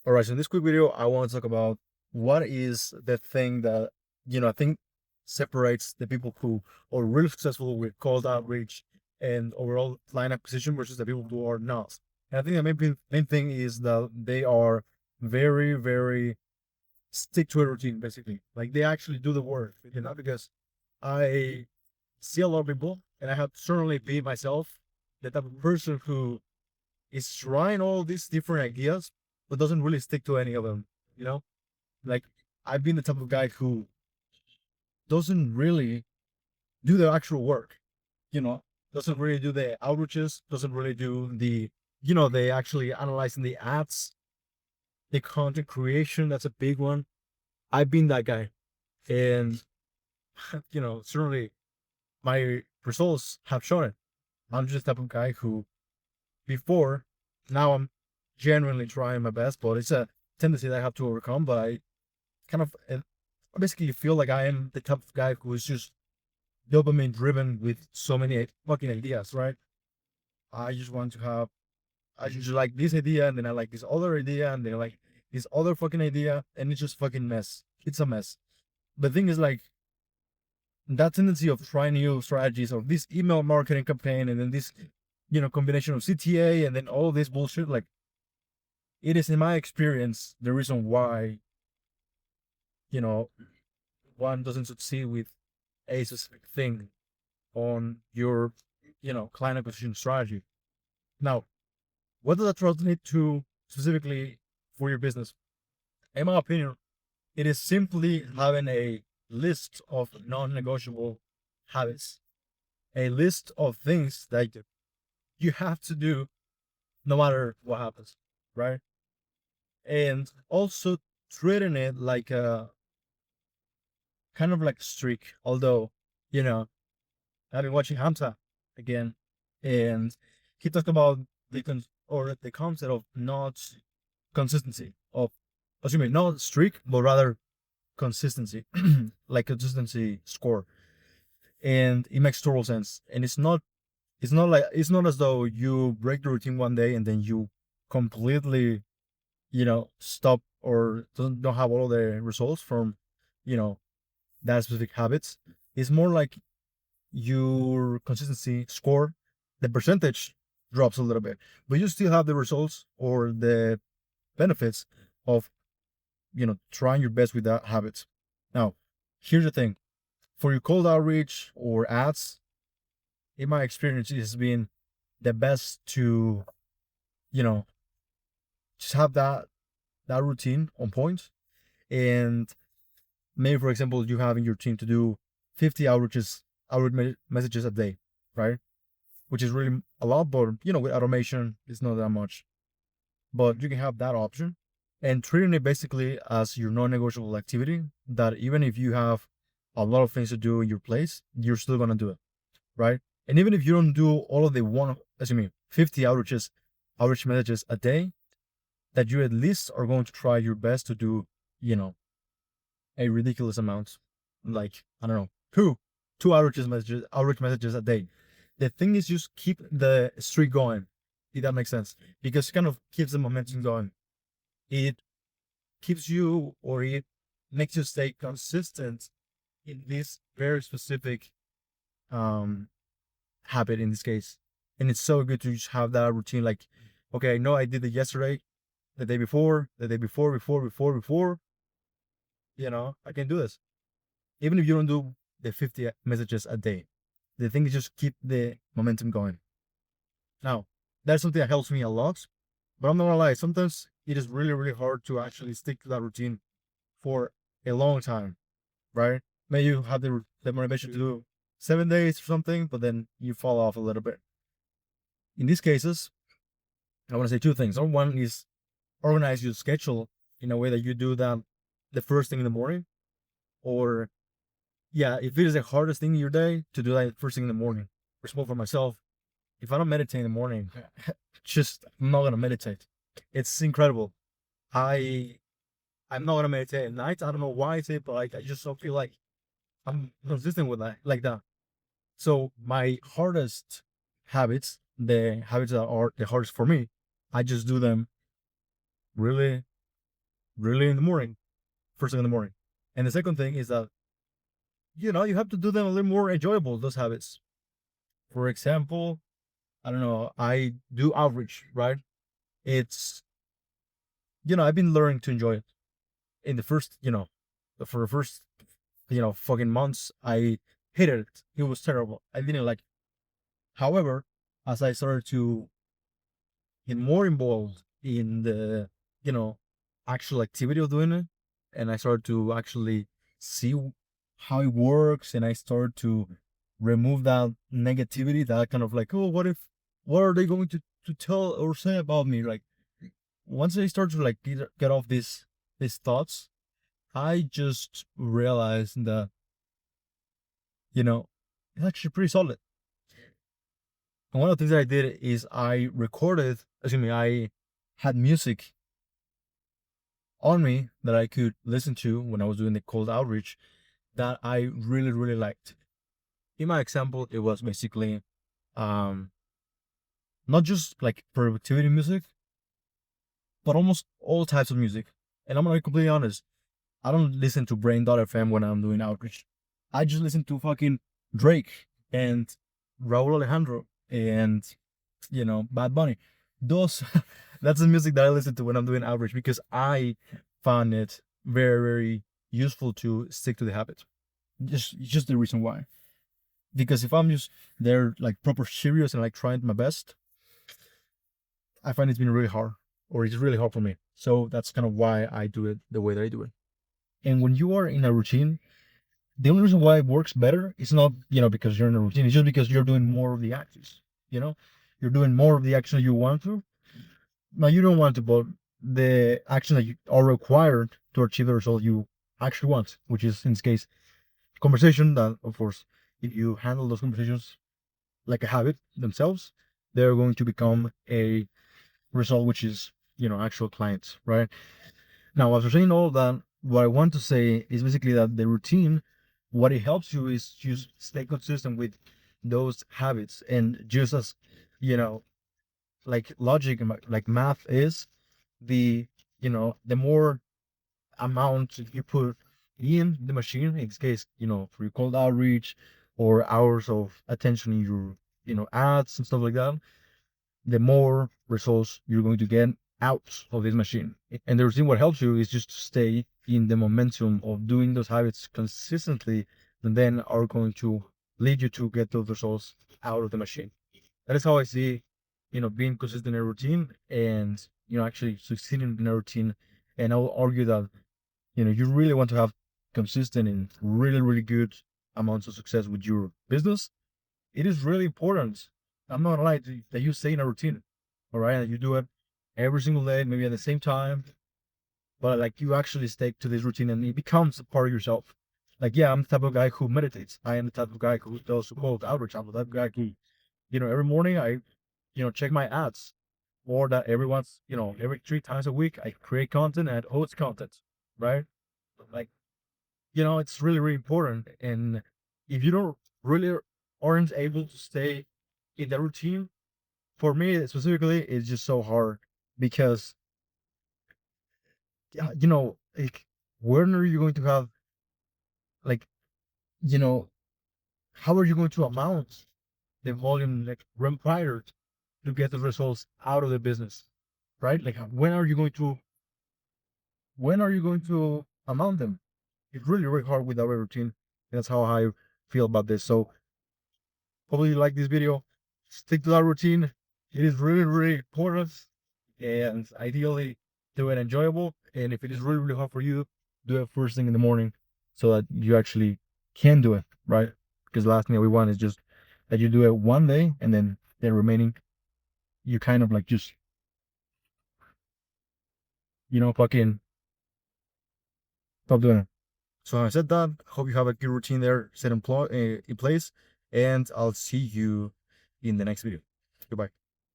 All right, so in this quick video, I want to talk about what is the thing that, I think separates the people who are really successful with cold outreach and overall line acquisition versus the people who are not. And I think the main thing is that they are very, very stick to a routine, basically. Like they actually do the work, because I see a lot of people, and I have certainly been myself, the type of person who is trying all these different ideas, but doesn't really stick to any of them. You know, like I've been the type of guy who doesn't really do the actual work. You know, doesn't really do the outreaches, doesn't really do the actually analyzing the ads, the content creation. That's a big one. I've been that guy, and certainly my results have shown it. I'm just the type of guy who before, now I'm genuinely trying my best, but it's a tendency that I have to overcome. But I kind of I basically feel like I am the type of guy who is just dopamine driven with so many fucking ideas, right? I just want to have, I just like this idea, and then I like this other idea, and then I like this other fucking idea, and it's just fucking mess. It's a mess. The thing is, like, that tendency of trying new strategies of this email marketing campaign, and then this, combination of CTA, and then all this bullshit, like, it is, in my experience, the reason why, you know, one doesn't succeed with a specific thing on your, client acquisition strategy. Now, what does that translate to specifically for your business? In my opinion, it is simply having a list of non-negotiable habits, a list of things that you have to do no matter what happens, right? And also treating it like a kind of like a streak. Although, you know, I've been watching Hamza again, and he talked about the concept of not consistency of, excuse me, not streak, but rather consistency, like consistency score, and it makes total sense. And it's not as though you break the routine one day and then you completely, stop or don't have all the results from, you know, that specific habits. It's more like your consistency score, the percentage drops a little bit, but you still have the results or the benefits of, trying your best with that habit. Now, here's the thing: for your cold outreach or ads, in my experience, it has been the best to, you know, just have that routine on point. And maybe, for example, you have in your team to do 50 messages a day, right? Which is really a lot, but with automation, it's not that much. But you can have that option and treating it basically as your non-negotiable activity. That even if you have a lot of things to do in your place, you're still gonna do it, right? And even if you don't do all of the 50 outreach messages a day, that you at least are going to try your best to do, you know, a ridiculous amount, like I don't know, two outreach messages a day. The thing is, just keep the streak going, if that makes sense, because it kind of keeps the momentum going. It keeps you, or it makes you stay consistent in this very specific um habit in this case. And it's so good to just have that routine. Like, okay, I know I did it yesterday, the day before, before. I can do this. Even if you don't do the 50 messages a day, the thing is just keep the momentum going. Now, that's something that helps me a lot. But I'm not gonna lie, sometimes it is really, really hard to actually stick to that routine for a long time, right? Maybe you have the motivation to do 7 days or something, but then you fall off a little bit. In these cases, I want to say two things. Number one is organize your schedule in a way that you do that the first thing in the morning, or yeah, if it is the hardest thing in your day, to do that first thing in the morning. For example, for myself, if I don't meditate in the morning, just I'm not gonna meditate. It's incredible. I I'm not gonna meditate at night. I don't know why I say, but like I just don't feel like I'm consistent with that like that. So my hardest habits, the habits that are the hardest for me, I just do them really. really in the morning, first thing in the morning. And the second thing is that, you have to do them a little more enjoyable, those habits. For example, I don't know, I do outreach, right? It's, I've been learning to enjoy it. In the first, for the first, fucking months, I hated it. It was terrible. I didn't like it. However, as I started to get more involved in the, you know, actual activity of doing it, and I started to actually see how it works, and I started to remove that negativity, that kind of like, oh, what are they going to tell or say about me? Like, once I start to like get off these thoughts, I just realized that, you know, it's actually pretty solid. And one of the things that I did is I had music on me that I could listen to when I was doing the cold outreach that I really, really liked. In my example, it was basically um not just like productivity music, but almost all types of music. And I'm gonna be completely honest, I don't listen to Brain.fm when I'm doing outreach. I just listen to fucking Drake and Raul Alejandro and, Bad Bunny. Those that's the music that I listen to when I'm doing outreach because I found it very, very useful to stick to the habit. Just the reason why. Because if I'm just there like proper serious and like trying my best, I find it's been really hard. Or it's really hard for me. So that's kind of why I do it the way that I do it. And when you are in a routine, the only reason why it works better is not, because you're in a routine. It's just because you're doing more of the actions. You know, you're doing more of the action you want to. Now you don't want to, but the action that you are required to achieve the result you actually want, which is in this case conversation. That of course, if you handle those conversations like a habit themselves, they're going to become a result, which is actual clients, right? Now, after saying all that, what I want to say is basically that the routine, what it helps you is just stay consistent with those habits. And just as, you know, like logic and like math is, the more amount you put in the machine, in this case, for your cold outreach or hours of attention in your, ads and stuff like that, the more results you're going to get out of this machine. And the routine, what helps you is just to stay in the momentum of doing those habits consistently, and then are going to lead you to get those results out of the machine. That is how I see, being consistent in a routine and, actually succeeding in a routine. And I will argue that, you really want to have consistent and really, really good amounts of success with your business. It is really important. I'm not gonna lie that you stay in a routine, all right, and you do it every single day, maybe at the same time, but like you actually stick to this routine and it becomes a part of yourself. Like, yeah, I'm the type of guy who meditates. I am the type of guy who does cold outreach. I'm the type of guy who, every morning I, check my ads, or that every 3 times a week I create content and host content, right? Like, it's really, really important. And if you don't really aren't able to stay in the routine, for me specifically, it's just so hard because, yeah, like, when are you going to have, like, you know, how are you going to amount the volume like required to get the results out of the business, right? Like, when are you going to amount them? It's really, really hard without a routine. That's how I feel about this. So hopefully you like this video. Stick to that routine. It is really, really important, and ideally do it enjoyable. And if it is really, really hard for you, do it first thing in the morning so that you actually can do it, right? Because the last thing that we want is just that you do it one day and then the remaining you kind of like just fucking stop doing it. So having said that, hope you have a good routine there set in place, and I'll see you in the next video. Goodbye.